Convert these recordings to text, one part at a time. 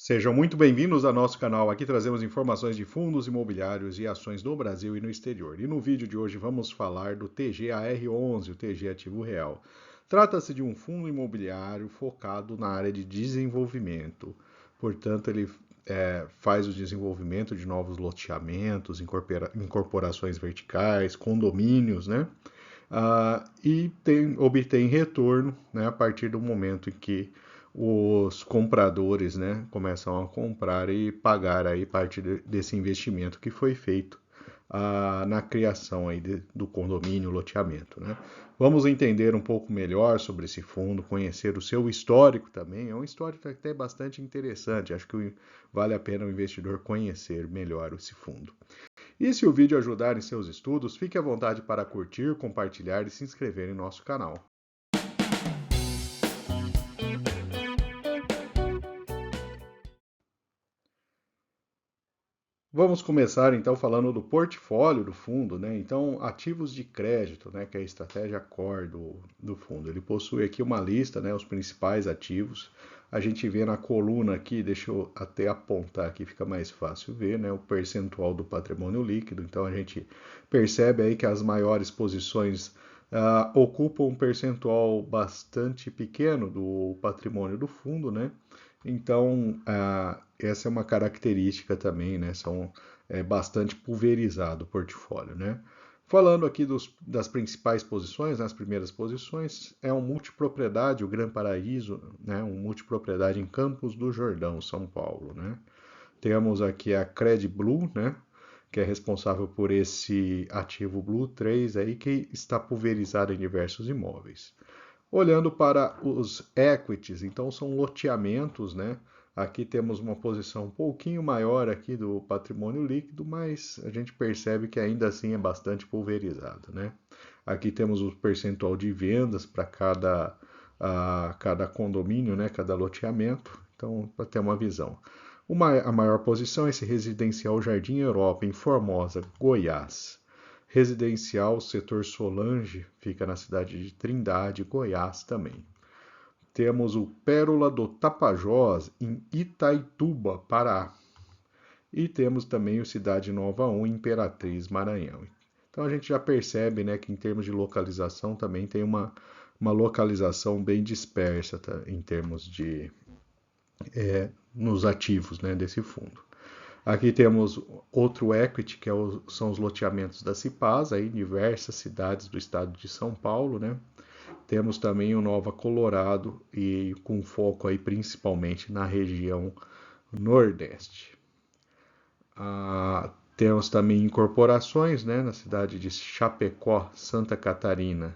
Sejam muito bem-vindos ao nosso canal. Aqui trazemos informações de fundos imobiliários e ações no Brasil e no exterior. E no vídeo de hoje vamos falar do TGAR11, o TG Ativo Real. Trata-se de um fundo imobiliário focado na área de desenvolvimento. Portanto, ele faz o desenvolvimento de novos loteamentos, incorporações verticais, condomínios, né? E obtém retorno, né, a partir do momento em que os compradores, né, começam a comprar e pagar aí parte desse investimento que foi feito na criação aí do condomínio, loteamento, né? Vamos entender um pouco melhor sobre esse fundo, conhecer o seu histórico também. É um histórico até bastante interessante. Acho que vale a pena o investidor conhecer melhor esse fundo. E se o vídeo ajudar em seus estudos, fique à vontade para curtir, compartilhar e se inscrever em nosso canal. Vamos começar então falando do portfólio do fundo, né? Então, ativos de crédito, né? Que é a estratégia core do fundo. Ele possui aqui uma lista, né? Os principais ativos. A gente vê na coluna aqui, deixa eu até apontar aqui, fica mais fácil ver, né? O percentual do patrimônio líquido. Então, a gente percebe aí que as maiores posições ocupam um percentual bastante pequeno do patrimônio do fundo, né? Então, essa é uma característica também, né? Bastante pulverizado o portfólio, né? Falando aqui das principais posições, nas primeiras posições, é um multipropriedade, o Gran Paraíso, né? Um multipropriedade em Campos do Jordão, São Paulo, né? Temos aqui a Cred Blue, né? Que é responsável por esse ativo Blue 3 aí, que está pulverizado em diversos imóveis. Olhando para os equities, então são loteamentos, né? Aqui temos uma posição um pouquinho maior aqui do patrimônio líquido, mas a gente percebe que ainda assim é bastante pulverizado, né? Aqui temos o percentual de vendas para cada condomínio, né? Cada loteamento, então para ter uma visão. A maior posição é esse residencial Jardim Europa, em Formosa, Goiás. Residencial setor Solange, fica na cidade de Trindade, Goiás também. Temos o Pérola do Tapajós, em Itaituba, Pará. E temos também o Cidade Nova 1, Imperatriz, Maranhão. Então a gente já percebe, né, que em termos de localização também tem uma localização bem dispersa, tá, em termos de nos ativos, né, desse fundo. Aqui temos outro equity, que são os loteamentos da Cipasa, em diversas cidades do estado de São Paulo, né? Temos também o Nova Colorado, e com foco aí principalmente na região Nordeste. Temos também incorporações, né, na cidade de Chapecó, Santa Catarina.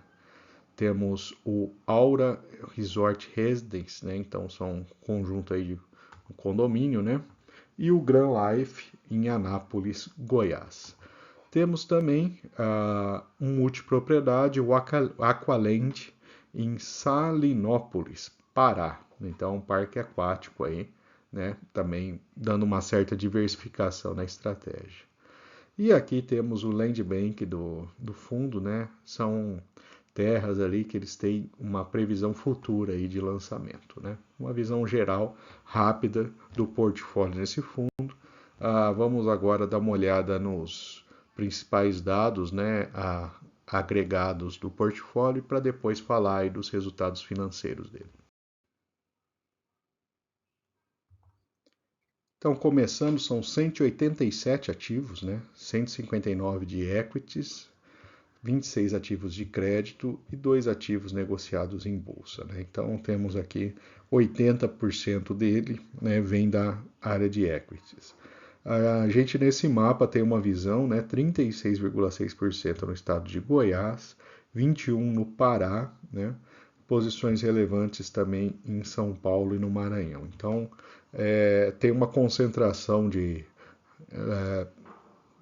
Temos o Aura Resort Residence, né? Então são um conjunto aí de um condomínio, né? E o Grand Life em Anápolis, Goiás. Temos também um multipropriedade, o Aqualand em Salinópolis, Pará. Então, um parque aquático aí, né? Também dando uma certa diversificação na estratégia. E aqui temos o Land Bank do fundo, né? São terras ali que eles têm uma previsão futura aí de lançamento, né? Uma visão geral rápida do portfólio nesse fundo. Vamos agora dar uma olhada nos principais dados, né, agregados do portfólio para depois falar aí dos resultados financeiros dele. Então, começando, são 187 ativos, né? 159 de equities, 26 ativos de crédito e 2 ativos negociados em bolsa, né? Então, temos aqui 80% dele, né, vem da área de equities. A gente nesse mapa tem uma visão, né, 36,6% no estado de Goiás, 21% no Pará, né, posições relevantes também em São Paulo e no Maranhão. Então, tem uma concentração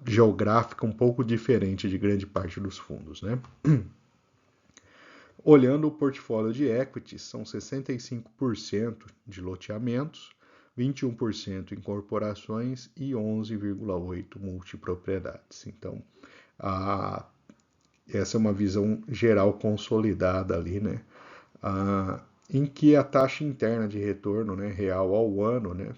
geográfica um pouco diferente de grande parte dos fundos, né? Olhando o portfólio de equities, são 65% de loteamentos, 21% em corporações e 11,8% multipropriedades. Então, essa é uma visão geral consolidada ali, né? Em que a taxa interna de retorno, né, real ao ano, né,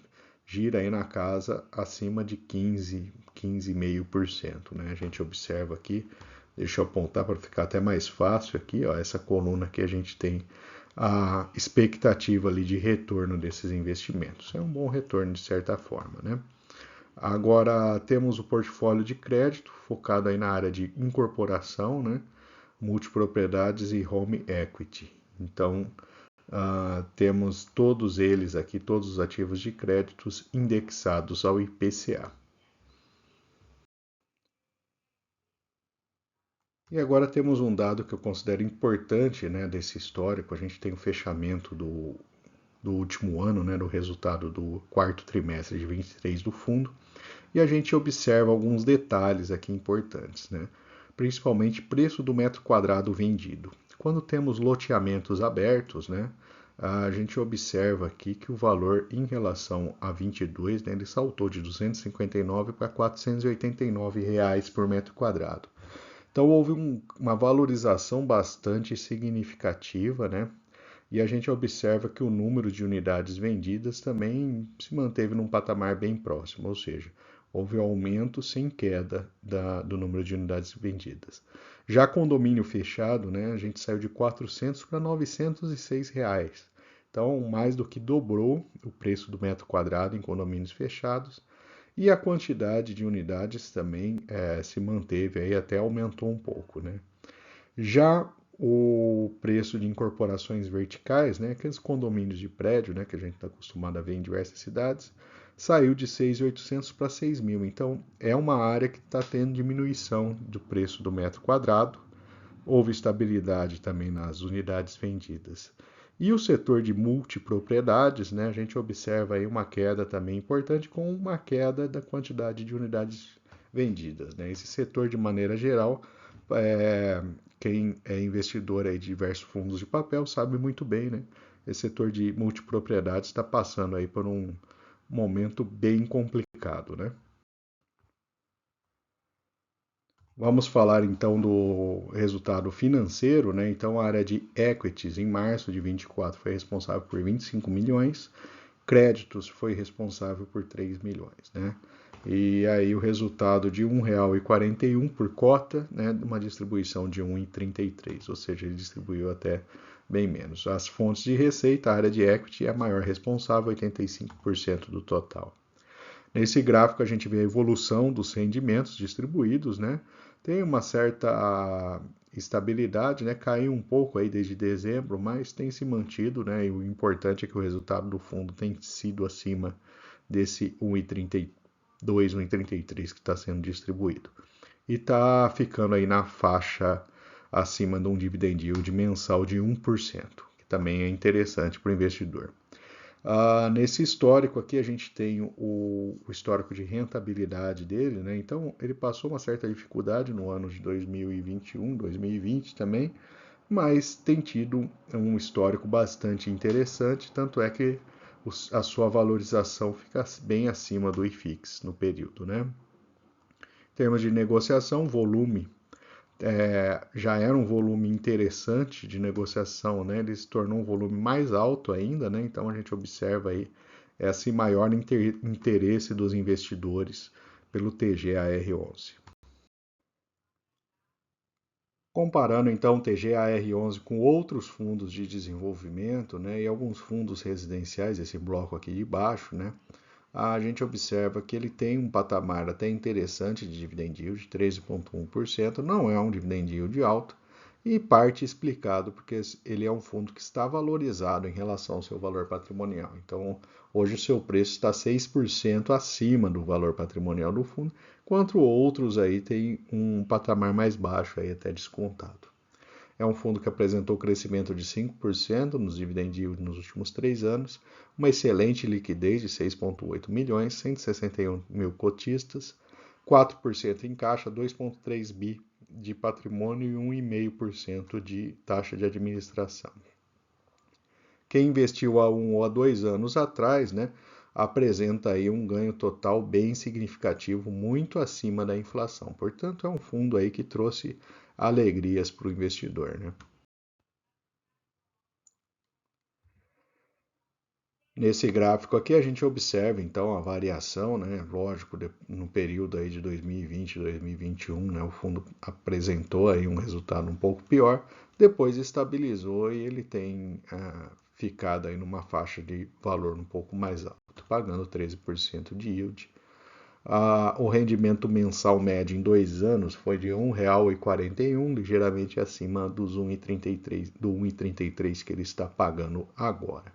gira aí na casa acima de 15,5%, né? A gente observa aqui, deixa eu apontar para ficar até mais fácil aqui, ó, essa coluna que a gente tem a expectativa ali de retorno desses investimentos. É um bom retorno de certa forma, né? Agora temos o portfólio de crédito, focado aí na área de incorporação, né? Multipropriedades e home equity. Então, temos todos eles aqui, todos os ativos de créditos indexados ao IPCA. E agora temos um dado que eu considero importante, né, desse histórico. A gente tem o fechamento do último ano, né, do resultado do quarto trimestre de 23 do fundo, e a gente observa alguns detalhes aqui importantes, né? Principalmente preço do metro quadrado vendido. Quando temos loteamentos abertos, né, a gente observa aqui que o valor em relação a 22, né, ele saltou de 259 para 489 reais por metro quadrado. Então houve uma valorização bastante significativa, né? E a gente observa que o número de unidades vendidas também se manteve num patamar bem próximo, ou seja, houve aumento sem queda do número de unidades vendidas. Já condomínio fechado, né, a gente saiu de 400 para 906 reais. Então, mais do que dobrou o preço do metro quadrado em condomínios fechados. E a quantidade de unidades também se manteve, aí até aumentou um pouco, né? Já o preço de incorporações verticais, né, aqueles condomínios de prédio, né, que a gente está acostumado a ver em diversas cidades, saiu de 6.800 para 6.000. Então, é uma área que está tendo diminuição do preço do metro quadrado. Houve estabilidade também nas unidades vendidas. E o setor de multipropriedades, né, a gente observa aí uma queda também importante, com uma queda da quantidade de unidades vendidas, né? Esse setor, de maneira geral, quem é investidor aí de diversos fundos de papel sabe muito bem, né? Esse setor de multipropriedades está passando aí por um momento bem complicado, né? Vamos falar então do resultado financeiro, né? Então a área de equities em março de 24 foi responsável por 25 milhões, créditos foi responsável por 3 milhões, né? E aí o resultado de R$ 1,41 por cota, né, uma distribuição de 1,33, ou seja, ele distribuiu até bem menos. As fontes de receita, a área de equity é a maior responsável, 85% do total. Nesse gráfico a gente vê a evolução dos rendimentos distribuídos, né? Tem uma certa estabilidade, né? Caiu um pouco aí desde dezembro, mas tem se mantido, né? E o importante é que o resultado do fundo tem sido acima desse 1,32, 1,33 que está sendo distribuído. E está ficando aí na faixa acima de um dividend yield mensal de 1%, que também é interessante para o investidor. Nesse histórico aqui a gente tem o histórico de rentabilidade dele, né? Então ele passou uma certa dificuldade no ano de 2021, 2020 também, mas tem tido um histórico bastante interessante, tanto é que a sua valorização fica bem acima do IFIX no período, né? Em termos de negociação, volume já era um volume interessante de negociação, né? Ele se tornou um volume mais alto ainda, né? Então a gente observa aí esse maior interesse dos investidores pelo TGAR11. Comparando então o TGAR11 com outros fundos de desenvolvimento, né, e alguns fundos residenciais, esse bloco aqui de baixo, né, a gente observa que ele tem um patamar até interessante de dividend yield, de 13,1%, não é um dividend yield alto, e parte explicado porque ele é um fundo que está valorizado em relação ao seu valor patrimonial. Então, hoje o seu preço está 6% acima do valor patrimonial do fundo, enquanto outros aí têm um patamar mais baixo, aí até descontado. É um fundo que apresentou crescimento de 5% nos dividend yield nos últimos 3 anos, uma excelente liquidez de 6,8 milhões, 161 mil cotistas, 4% em caixa, 2,3 bi de patrimônio e 1,5% de taxa de administração. Quem investiu há 1 ou há 2 anos atrás, né, apresenta aí um ganho total bem significativo, muito acima da inflação. Portanto, é um fundo aí que trouxe alegrias para o investidor, né? Nesse gráfico aqui a gente observa então a variação, né? Lógico, no período aí de 2020 e 2021, né? O fundo apresentou aí um resultado um pouco pior, depois estabilizou e ele tem ficado aí numa faixa de valor um pouco mais alto, pagando 13% de yield. O rendimento mensal médio em 2 anos foi de R$ 1,41, ligeiramente acima dos 1,33, do 1,33 que ele está pagando agora.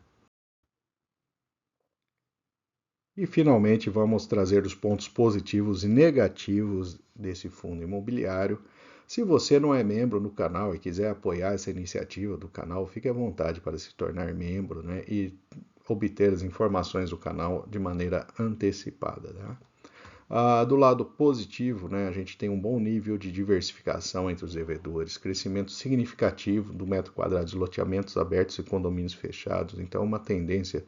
E finalmente vamos trazer os pontos positivos e negativos desse fundo imobiliário. Se você não é membro no canal e quiser apoiar essa iniciativa do canal, fique à vontade para se tornar membro, né, e obter as informações do canal de maneira antecipada. Né? Do lado positivo, né, a gente tem um bom nível de diversificação entre os devedores, crescimento significativo do metro quadrado de loteamentos abertos e condomínios fechados, então uma tendência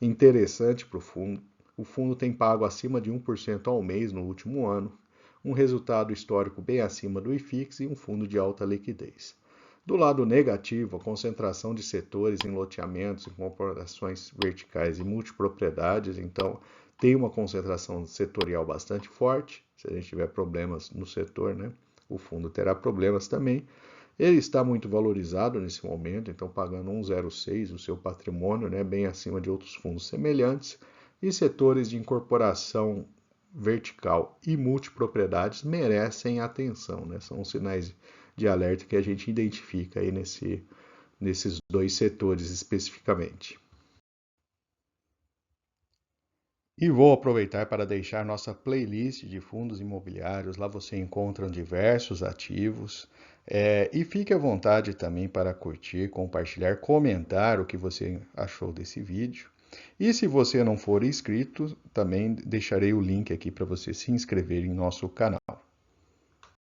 interessante para o fundo. O fundo tem pago acima de 1% ao mês no último ano, um resultado histórico bem acima do IFIX e um fundo de alta liquidez. Do lado negativo, a concentração de setores em loteamentos, em corporações verticais e multipropriedades, então tem uma concentração setorial bastante forte. Se a gente tiver problemas no setor, né, o fundo terá problemas também. Ele está muito valorizado nesse momento, então pagando 1,06 o seu patrimônio, né, bem acima de outros fundos semelhantes. E setores de incorporação vertical e multipropriedades merecem atenção, né? São os sinais de alerta que a gente identifica aí nesses dois setores especificamente. E vou aproveitar para deixar nossa playlist de fundos imobiliários. Lá você encontra diversos ativos. E fique à vontade também para curtir, compartilhar, comentar o que você achou desse vídeo. E se você não for inscrito, também deixarei o link aqui para você se inscrever em nosso canal.